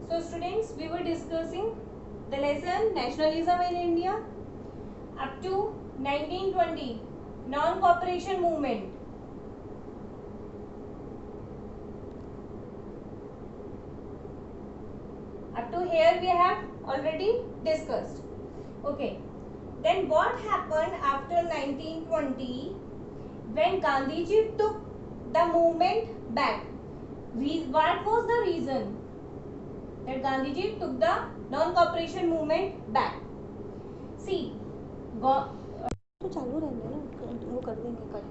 So students, we were discussing the lesson nationalism in India up to 1920, non-cooperation movement. Up to here we have already discussed. Okay. Then what happened after 1920 when Gandhiji took the movement back? What was the reason that Gandhiji took the non-cooperation movement back? See, तो चालू रहने ना, वो कर देंगे cut.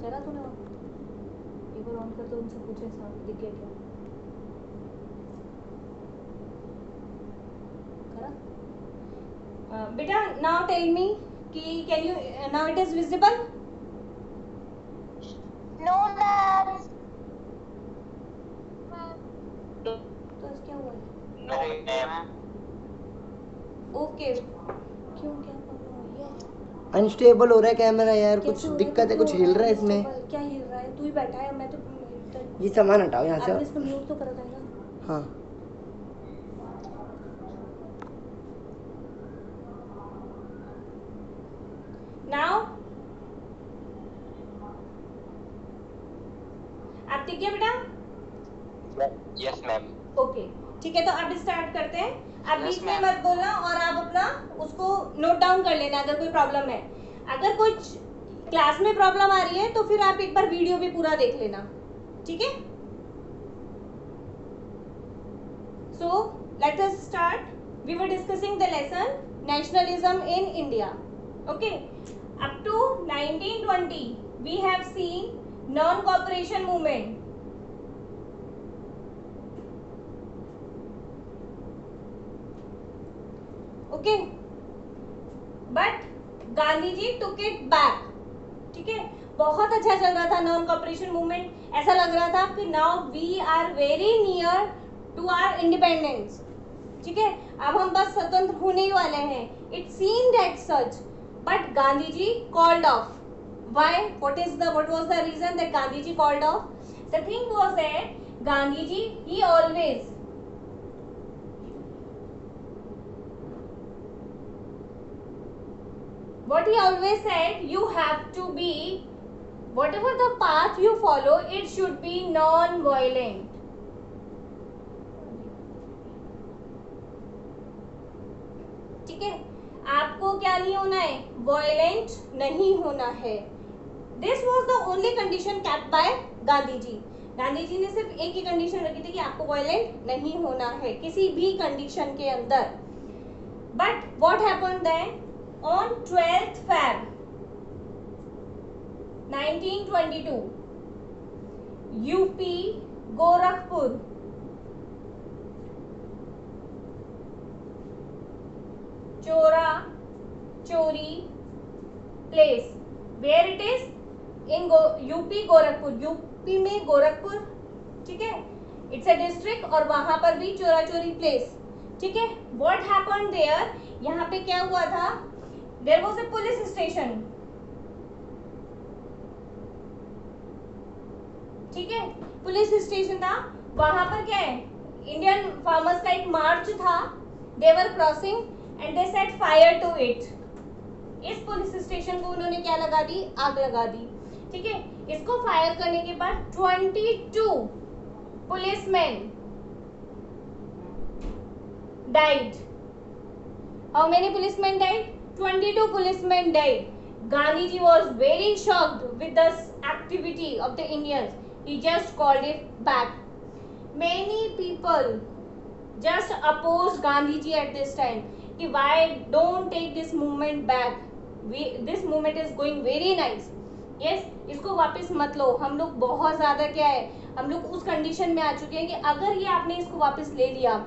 करा तूने एक बार ऑन कर दो, उनसे पूछे साफ दिख गया क्या? करा? बेटा now tell me कि can you now it is visible? No, ma'am. तो क्या हुआ? No, ma'am. Okay. क्यों, क्या प्रॉब्लम हुई है? अनस्टेबल हो रहा है कैमरा यार, कुछ कैसे हो रहा है? दिक्कत है, क्यों कुछ हो हिल रहा रहा है इसमें. क्या हिल रहा है? तू ही बैठा है, मैं तो ये सामान हटाओ यहाँ आपने से. इसको म्यूट तो करा था ना? हाँ. Now आप ठीक है बेटा? Yes, ma'am. ओके ठीक है, तो अब स्टार्ट करते हैं. आप Yes, बीच में ma'am. मत बोलना और आप अपना उसको नोट डाउन कर लेना अगर कोई प्रॉब्लम है. अगर कुछ क्लास में प्रॉब्लम आ रही है तो फिर आप एक बार वीडियो भी पूरा देख लेना, ठीक है? So let us start. We were discussing the lesson nationalism in India. Okay, up to 1920 we have seen non cooperation movement. Okay, but Gandhi ji took it back. ठीक है, बहुत अच्छा चल रहा था नॉन कॉपरेशन मूवमेंट. ऐसा लग रहा था कि now we are very near to our independence. ठीक है, अब हम बस स्वतंत्र होने ही वाले हैं. It seemed at such, but Gandhi ji called off. Why? What was the reason that Gandhi ji called off? The thing was that Gandhi ji he always what he always said, you have to be, whatever the path you follow, it should be non-violent. ठीक है, आपको क्या नहीं होना है? Violent नहीं होना है. This was the only condition kept by Gandhi ji. Gandhi ji ने सिर्फ एक ही कंडीशन रखी थी कि आपको वायलेंट नहीं होना है किसी भी कंडीशन के अंदर. But what happened then? On 12th Feb 1922, UP Gorakhpur, Chori place. Where it is? In UP Gorakhpur. UP में गोरखपुर, ठीक है, इट्स अ डिस्ट्रिक्ट, और वहां पर भी चोरी प्लेस. ठीक है, व्हाट हैपेंड देयर? यहाँ पे क्या हुआ था? There was a police station. ठीक है, पुलिस स्टेशन था. वहां पर क्या है? इंडियन फार्मर्स का एक मार्च था. They were crossing and they set fire to it. इस पुलिस स्टेशन को उन्होंने क्या लगा दी? आग लगा दी. ठीक है, इसको फायर करने के बाद 22 policeman died. How many policemen died? 22 policemen died. Gandhiji was very shocked with this activity of the Indians. He just called it back. Many people just opposed Gandhiji at this time. कि why don't take this movement back? This movement is going very nice. Yes, इसको वापस मत लो. हम लोग बहुत ज़्यादा क्या है, हम लोग उस कंडीशन में आ चुके हैं कि अगर ये आपने इसको वापस ले लिया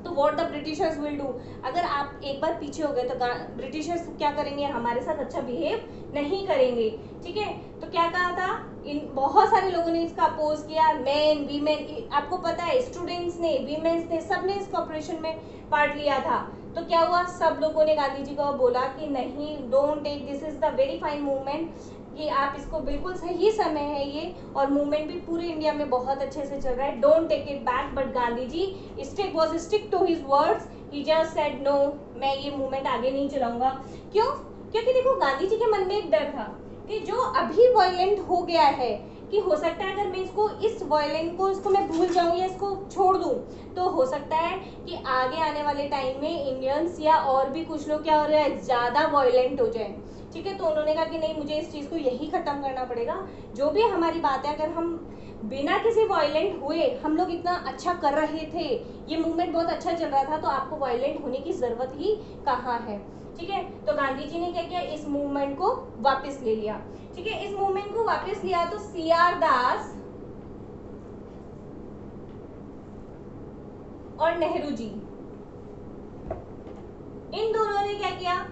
तो what the Britishers will do. अगर आप एक बार पीछे हो गए तो ब्रिटिशर्स क्या करेंगे? हमारे साथ अच्छा बिहेव नहीं करेंगे. ठीक है, तो क्या कहा था? इन बहुत सारे लोगों ने इसका अपोज किया. मेन, वीमेन, आपको पता है, स्टूडेंट्स ने, वीमेन्स ने, सबने इस कॉर्पोरेशन में पार्ट लिया था. तो क्या हुआ, सब लोगों ने गांधी जी को बोला कि नहीं, don't take, this is the very fine movement, कि आप इसको, बिल्कुल सही समय है ये, और मूवमेंट भी पूरे इंडिया में बहुत अच्छे से चल रहा है, don't take it back. But Gandhi ji stick to his words, he just said no, मैं ये मूवमेंट आगे नहीं चलाऊंगा। क्यों? क्योंकि देखो, गांधी जी के मन में एक डर था कि जो अभी वायलेंट हो गया है, कि हो सकता है अगर मैं इसको, इस वायलेंट को, इसको मैं भूल जाऊं या इसको छोड़ दूं, तो हो सकता है कि आगे आने वाले टाइम में इंडियंस या और भी कुछ लोग क्या हो रहा है, ज्यादा वायलेंट हो जाए। ठीक है, तो उन्होंने कहा कि नहीं, मुझे इस चीज को यही खत्म करना पड़ेगा। जो भी हमारी बात है, अगर हम बिना किसी वायलेंट हुए हम लोग इतना अच्छा कर रहे थे, ये मूवमेंट बहुत अच्छा चल रहा था, तो आपको वायलेंट होने की जरूरत ही कहाँ है। ठीक है, तो गांधी जी ने क्या किया, इस मूवमेंट को वापस ले लिया। ठीक है, इस मूवमेंट को वापस लिया तो CR दास और नेहरू जी, इन दोनों ने क्या किया,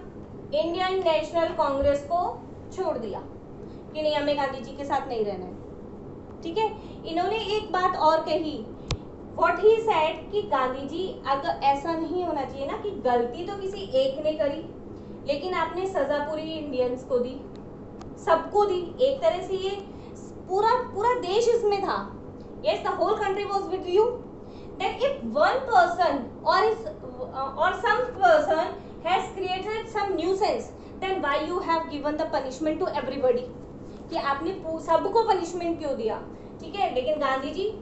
इंडियन नेशनल कांग्रेस को छोड़ दिया कि नहीं, हमें गांधी जी के साथ नहीं रहना है। ठीक है, इन्होंने एक बात और कही, व्हाट ही सेड, कि गांधी जी, अगर ऐसा नहीं होना चाहिए ना कि गलती तो किसी एक ने करी, लेकिन आपने सजा पूरी इंडियंस को दी, सबको दी। एक तरह से ये पूरा देश इसमें था। Yes, the whole country was with you. That if one person or some person has created some nuisance, then why you have given the punishment to everybody? कि आपने सबको पनिशमेंट क्यों दिया? ठीक है, लेकिन गांधी जी,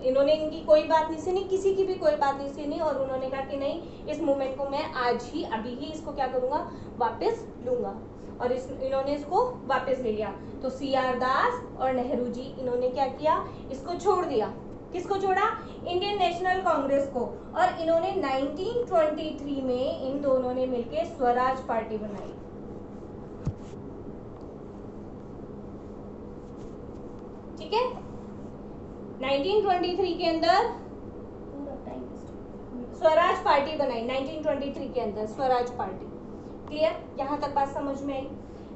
इन्होंने इनकी कोई बात नहीं सुनी, किसी की भी कोई बात नहीं सुनी, और उन्होंने कहा कि नहीं, इस मूवमेंट को मैं आज ही, अभी ही इसको क्या करूंगा, वापस लूंगा, और इन्होंने इसको वापस ले लिया। तो CR दास और नेहरू जी, इन्होंने क्या किया, इसको छोड़ दिया। किसको छोड़ा? इंडियन नेशनल कांग्रेस को। और इन्होंने 1923 में इन दोनों ने मिलकर स्वराज पार्टी बनाई। ठीक है, 1923 के अंदर स्वराज पार्टी बनाई, 1923 के अंदर स्वराज पार्टी। क्लियर? यहां तक बात समझ में आई?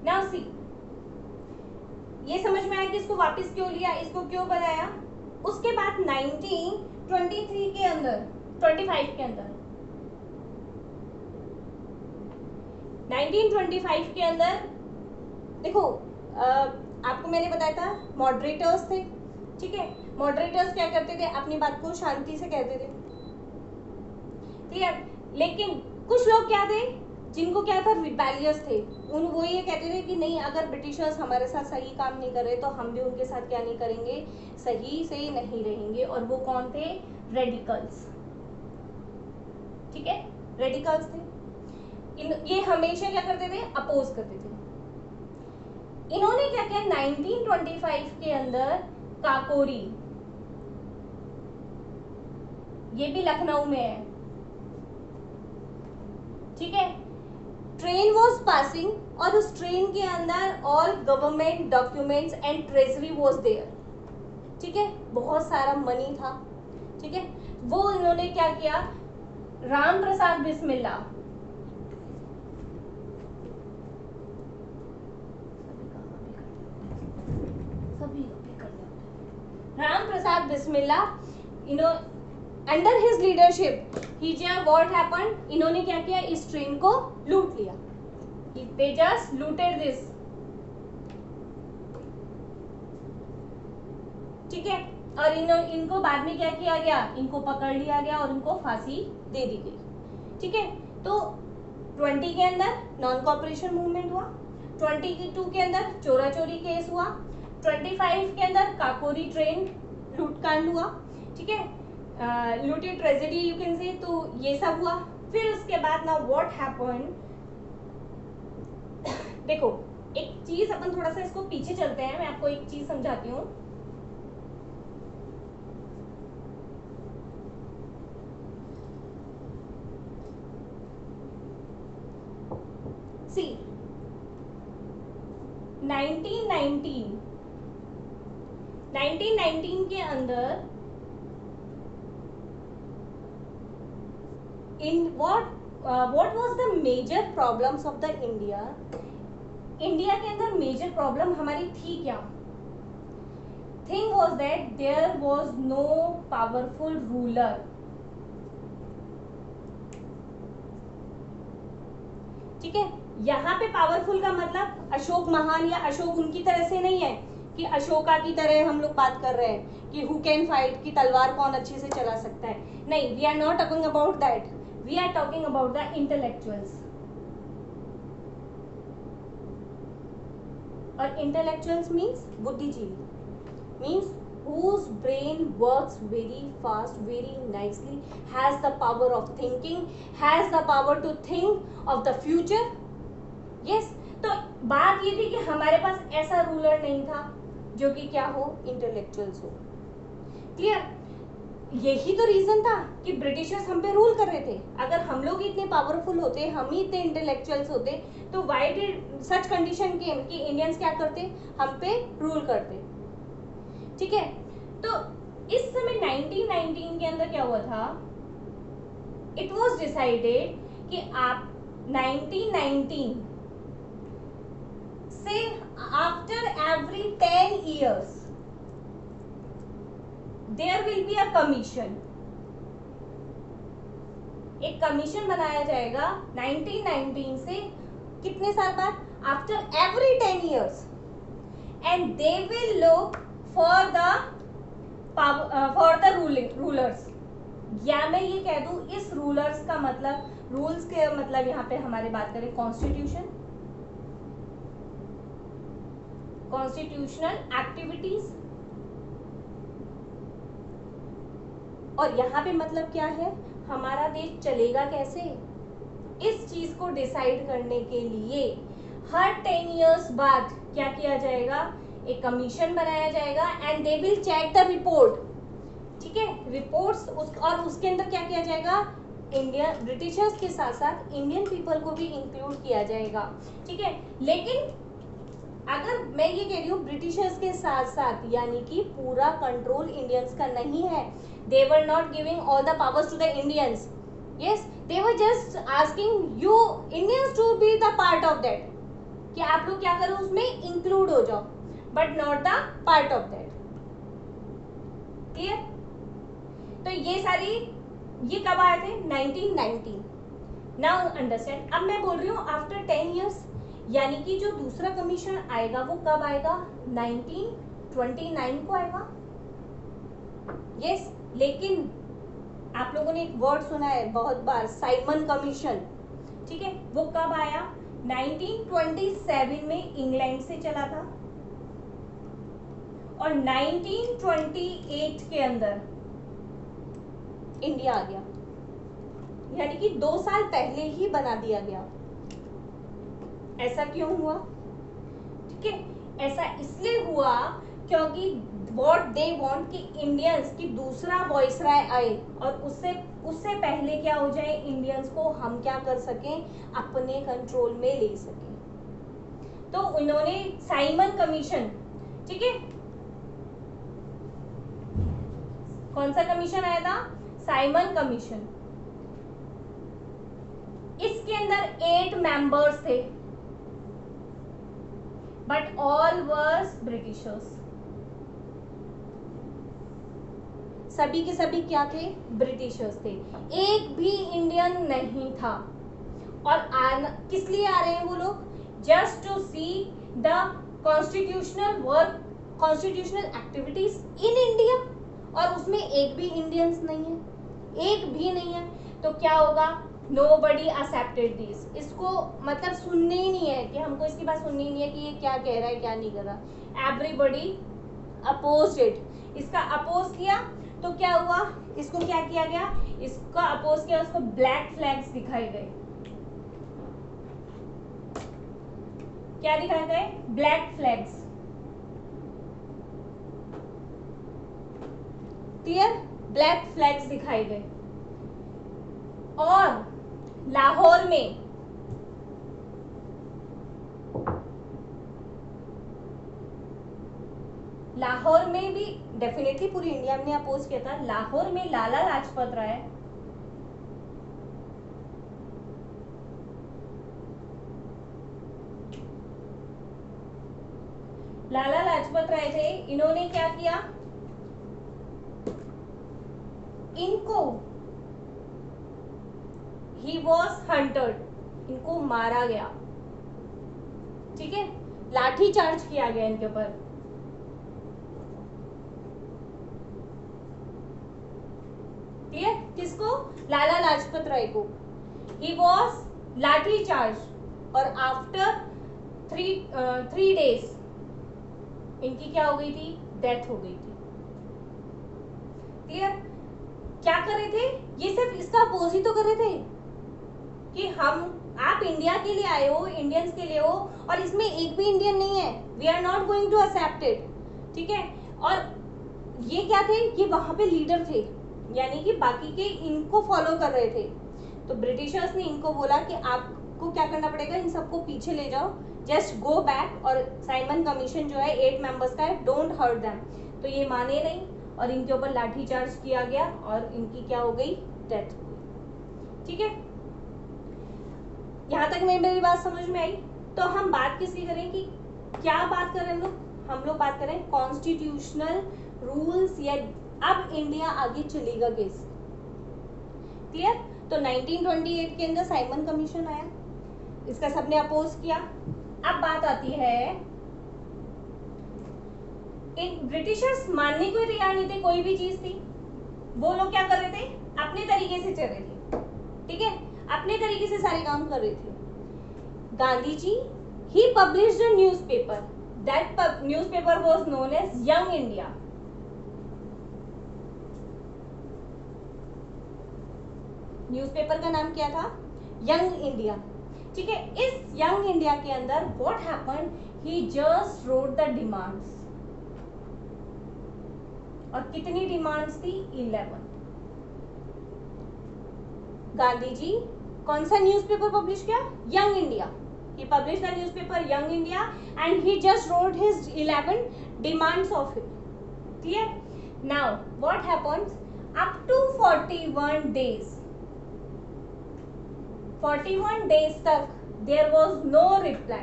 नाउ सी, ये समझ में आया कि इसको वापस क्यों लिया, इसको क्यों बनाया। उसके बाद 1923 के अंदर, 25 के अंदर, 1925 के अंदर देखो, आपको मैंने बताया था मॉडरेटर्स थे। ठीक है, मॉडरेटर्स क्या करते थे, अपनी बात को शांति से कहते थे। क्लियर? लेकिन कुछ लोग क्या थे, जिनको क्या था, रिबेलियस थे। वो ये कहते थे कि नहीं, अगर ब्रिटिशर्स हमारे साथ सही काम नहीं कर रहे तो हम भी उनके साथ क्या नहीं करेंगे, सही से नहीं रहेंगे। और वो कौन थे? रेडिकल्स। ठीक है, रेडिकल्स थे। ये हमेशा क्या करते थे, अपोज करते थे। इन्होंने क्या किया, 1925 के अंदर काकोरी, ये भी लखनऊ में है। ठीक है, ट्रेन वॉज पासिंग और उस ट्रेन के अंदर all government documents and treasury was there. ठीक है, बहुत सारा मनी था। ठीक है, वो इन्होंने क्या किया, Ram Prasad Bismilla, Ram Prasad Bismilla, under his leadership he just what happened, इन्होंने क्या किया, इस ट्रेन को लूट लिया। They just looted this. ठीक है, और इनको बाद में क्या किया गया, इनको पकड़ लिया गया और इनको फांसी दे दी गई। ठीक है, तो 20 के अंदर नॉन कॉपरेशन मूवमेंट हुआ, 22 के अंदर चोरा चोरी केस हुआ, 25 के अंदर काकोरी ट्रेन लूटकांड हुआ। ठीक है, looted tragedy you can say, तो ये सब हुआ। फिर उसके बाद ना व्हाट हैपेंड, देखो एक चीज, अपन थोड़ा सा इसको पीछे चलते हैं, मैं आपको एक चीज समझाती हूँ। सी 1919 के अंदर in what was the major problems of the India के अंदर मेजर प्रॉब्लम हमारी थी क्या? Thing was that there was no powerful ruler. ठीक है, यहाँ पे पावरफुल का मतलब अशोक महान या अशोक उनकी तरह से नहीं है कि अशोका की तरह हम लोग बात कर रहे हैं कि हु कैन फाइट, की तलवार कौन अच्छे से चला सकता है, नहीं, we are not talking about that, we are talking about the intellectuals. और इंटेलेक्चुअल्स मीन्स बुद्धिजीवी, means whose brain works very fast, very nicely, has the power of thinking, has the power to think of the future. Yes, तो बात ये थी कि हमारे पास ऐसा ruler नहीं था जो कि क्या हो, इंटेलेक्चुअल्स हो। क्लियर? यही तो रीजन था कि ब्रिटिशर्स हम पे रूल कर रहे थे। अगर हम लोग इतने पावरफुल होते, हम ही इतने इंटेलेक्चुअल्स होते, तो व्हाई डिड सच कंडीशन केम कि इंडियंस क्या करते, हम पे रूल करते। ठीक है, तो इस समय 1919 के अंदर क्या हुआ था, इट वॉज डिसाइडेड कि आप 1919 से after every 10 years there will be a commission, एक कमीशन बनाया जाएगा 1919 से कितने साल बाद, after every 10 years, and they will look for the rulers. या मैं ये कह दूं, इस रूलर्स का मतलब, रूल्स के मतलब यहाँ पे हमारे बात करें कॉन्स्टिट्यूशन, कॉन्स्टिट्यूशनल एक्टिविटीज, और यहाँ पे मतलब क्या है, हमारा देश चलेगा कैसे, इस चीज को डिसाइड करने के लिए हर 10 years बाद क्या किया जाएगा, एक कमीशन बनाया जाएगा, and they will check the report. ठीक है, रिपोर्ट्स और उसके अंदर क्या किया जाएगा, इंडियन ब्रिटिशर्स के साथ साथ इंडियन पीपल को भी इंक्लूड किया जाएगा। ठीक है, लेकिन अगर मैं ये कह रही हूँ ब्रिटिशर्स के साथ साथ, यानी कि पूरा कंट्रोल इंडियंस का नहीं है, they were not giving all the powers to the Indians, yes, they were just asking you Indians to be the part of that, कि आप लोग क्या करो, उसमें इंक्लूड हो जाओ, but not the part of that. Clear? तो ये कब आए थे, 1919। नाउ अंडरस्टैंड, अब मैं बोल रही हूँ आफ्टर 10 years, यानी कि जो दूसरा कमीशन आएगा वो कब आएगा, 1929 को आएगा। यस, लेकिन आप लोगों ने एक वर्ड सुना है बहुत बार, साइमन कमीशन। ठीक है, वो कब आया, 1927 में इंग्लैंड से चला था, और 1928 के अंदर इंडिया आ गया, यानी कि 2 साल पहले ही बना दिया गया। ऐसा क्यों हुआ? ठीक है, ऐसा इसलिए हुआ क्योंकि व्हाट दे वांट कि इंडियंस की दूसरा वॉइसराय आए, और उससे पहले क्या हो जाए, इंडियंस को हम क्या कर सकें, अपने कंट्रोल में ले सकें। तो उन्होंने साइमन कमीशन, ठीक है, कौन सा कमीशन आया था, साइमन कमीशन। इसके अंदर 8 मेंबर्स थे, बट ऑल वर्स ब्रिटिशर्स, सभी के सभी क्या थे, ब्रिटिशर्स थे, एक भी इंडियन नहीं था। और किस लिए आ रहे हैं वो लोग, just to see the constitutional work, constitutional activities in India, और उसमें एक भी इंडियंस नहीं है, एक भी नहीं है, तो क्या होगा, नोबडी एक्सेप्टेड दिस, इसको मतलब सुनने ही नहीं है, कि हमको इसकी बात सुननी ही नहीं है कि ये क्या कह रहा है क्या नहीं कर रहा, एवरीबडी अपोज्ड इट, इसका अपोज किया, तो क्या हुआ, इसको क्या किया गया, इसका अपोज किया, उसको ब्लैक फ्लैग्स दिखाए गए, क्या दिखाए गए, black flags. Clear, black flags दिखाए गए। और लाहौर में भी डेफिनेटली पूरी इंडिया ने अपोज किया था। लाहौर में लाला लाजपत राय थे, इन्होंने क्या किया, इनको ही वॉज हंटेड, इनको मारा गया, ठीक है, लाठी चार्ज किया गया इनके ऊपर। क्लियर? किसको? लाला लाजपत राय को। ही वॉज लाठी चार्ज और आफ्टर 3 days इनकी क्या हो गई थी? डेथ हो गई थी। क्लियर? क्या कर रहे थे ये? सिर्फ इसका अपोज ही तो कर रहे थे कि आप इंडिया के लिए आए हो, इंडियंस के लिए हो, और इसमें एक भी इंडियन नहीं है, we are not going to accept it, ठीक है। और ये क्या थे? ये वहां पे लीडर थे, यानी कि बाकी के इनको फॉलो कर रहे थे। तो ब्रिटिशर्स ने इनको बोला कि आपको क्या करना पड़ेगा, इन सबको पीछे ले जाओ, जस्ट गो बैक, और साइमन कमीशन जो है 8 मेंबर्स का है, डोंट हर्ट देम। तो ये माने नहीं और इनके ऊपर लाठी चार्ज किया गया और इनकी क्या हो गई? डेथ हो गई। ठीक है, यहाँ तक मेरी बात समझ में आई? तो हम बात किसकी करें कि क्या बात कर रहे हैं हम लोग बात करें कॉन्स्टिट्यूशनल रूल्स, या अब इंडिया आगे चलेगा कैसे। क्लियर? तो 1928 के अंदर साइमन कमीशन आया, इसका सबने अपोज किया। अब बात आती है, इन ब्रिटिशर्स मानने को ही तैयार नहीं थे कोई भी चीज थी। वो लोग क्या कर रहे थे? अपने तरीके से चल रहे थे, ठीक है, अपने तरीके से सारे काम कर रहे थे। Gandhi ji he published a newspaper, that newspaper was known as young India. Newspaper का नाम क्या था? Young India. ठीक है, इस यंग इंडिया के अंदर what happened, he just wrote the demands. और कितनी डिमांड्स थी? 11। गांधी जी कौन सा न्यूज़पेपर पब्लिश किया? Young India. He published the newspaper Young India and he just wrote his 11 demands of it. Clear? Now what happens? Up to 41 days, 41 days तक there was no reply.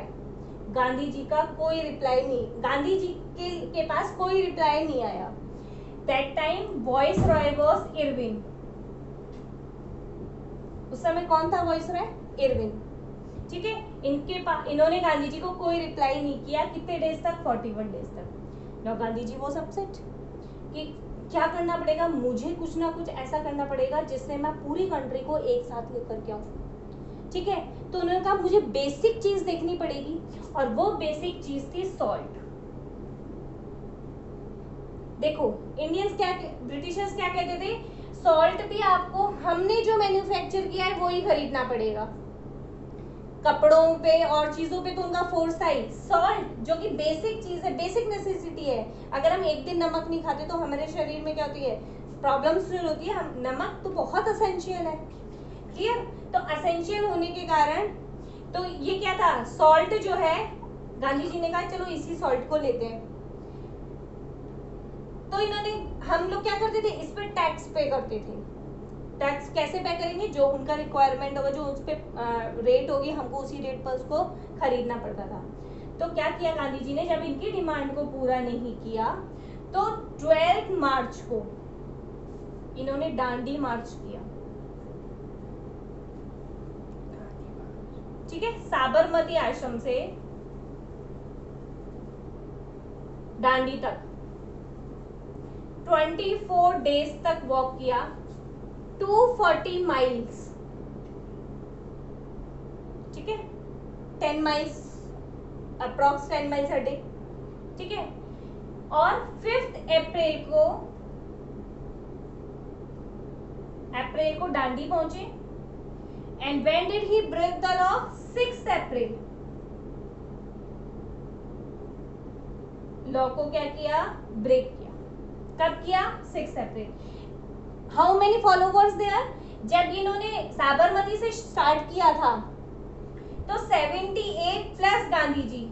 Gandhi ji का कोई reply नहीं, गांधी जी के पास कोई reply नहीं आया। That time Viceroy was Irving. उस समय कौन था Viceroy? Irving। ठीक है, इन्होंने गांधी जी को कोई रिप्लाई नहीं किया। कितने डेज तक? 41 डेज तक। now गांधी जी वो अपसेट कि क्या करना पड़ेगा, मुझे कुछ ना कुछ ऐसा करना पड़ेगा जिससे मैं पूरी कंट्री को एक साथ लेकर के आऊं। ठीक है, तो उन्होंने कहा मुझे बेसिक चीज देखनी पड़ेगी, और वो बेसिक चीज थी सॉल्ट। देखो इंडियंस क्या, ब्रिटिशर्स क्या कहते थे? सॉल्ट भी आपको हमने जो मैन्युफैक्चर किया है वो ही खरीदना पड़ेगा। कपड़ों पे और चीजों पे तो उनका फोर्स था ही। सॉल्ट जो कि बेसिक चीज है, बेसिक नेसेसिटी है। अगर हम एक दिन नमक नहीं खाते तो हमारे शरीर में क्या होती है? प्रॉब्लम्स होती है। हम नमक तो बहुत असेंशियल है। क्लियर? तो असेंशियल होने के कारण तो ये क्या था? सॉल्ट जो है, गांधी जी ने कहा चलो इसी सॉल्ट को लेते हैं। तो इन्होंने, हम लोग क्या करते थे? इस पर टैक्स पे करते थे। टैक्स कैसे पे करेंगे? जो उनका रिक्वायरमेंट होगा, जो उस पर रेट होगी, हमको उसी रेट पर उसको खरीदना पड़ता था। तो क्या किया गांधी जी ने? जब इनकी डिमांड को पूरा नहीं किया तो 12 मार्च को इन्होंने डांडी मार्च किया। ठीक है, साबरमती आश्रम से डांडी तक 24 डेज तक वॉक किया, 240 माइल्स। ठीक है, 10 miles approx 10 miles a day. ठीक है, और 5 अप्रैल को डांडी पहुंचे। And when did he break the law? 6 April. Law को क्या किया? ब्रेक किया। कब किया? 6 अप्रैल। How many followers there? जब इन्होंने साबरमती से स्टार्ट किया था तो 78 प्लस गांधी जी।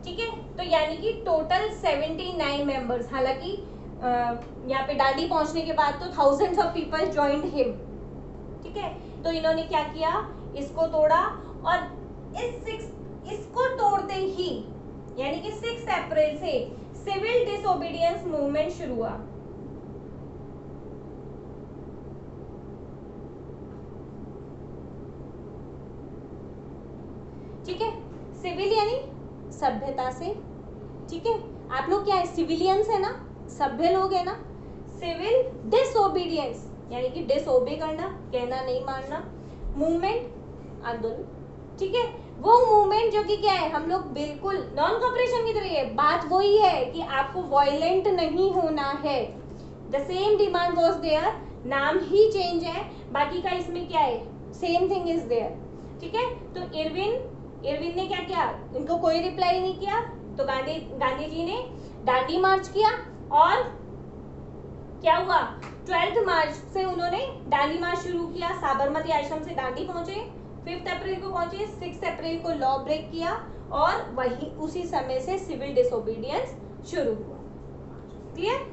ठीक है, तो यानी कि टोटल 79 मेंबर्स। हालांकि यहाँ पे डांडी पहुंचने के बाद तो thousands of people joined him. ठीक है, तो इन्होंने क्या किया? इसको तोड़ा, और इसको तोड़ते ही यानी कि 6 अप्रैल से सिविल डिसोबीडियंस मूवमेंट शुरू हुआ। ठीक है। सिविल यानी सभ्यता से, ठीक है। आप लोग क्या है, सिविलियंस है ना, सभ्य लोग है ना। सिविल डिसओबीडियंस यानी कि डिसओबे करना, कहना नहीं मानना। मूवमेंट आंदोलन, ठीक है। वो मूवमेंट जो कि क्या है, हम लोग बिल्कुल नॉन कॉपरेशन की तरह है। बात वही है कि आपको वायलेंट नहीं होना है। The same demand was there, नाम ही चेंज है, बाकी का इसमें क्या है, सेम थिंग इज देयर, ठीक है। तो इरविन ने क्या किया, इनको कोई रिप्लाई नहीं किया, तो गांधी जी ने दांडी मार्च किया। और क्या हुआ, 12 मार्च से उन्होंने दांडी मार्च शुरू किया, साबरमती आश्रम से दांडी पहुंचे, 5 अप्रैल को पहुंचे, 6 अप्रैल को लॉ ब्रेक किया, और वही उसी समय से सिविल डिसोबीडियंस शुरू हुआ। क्लियर।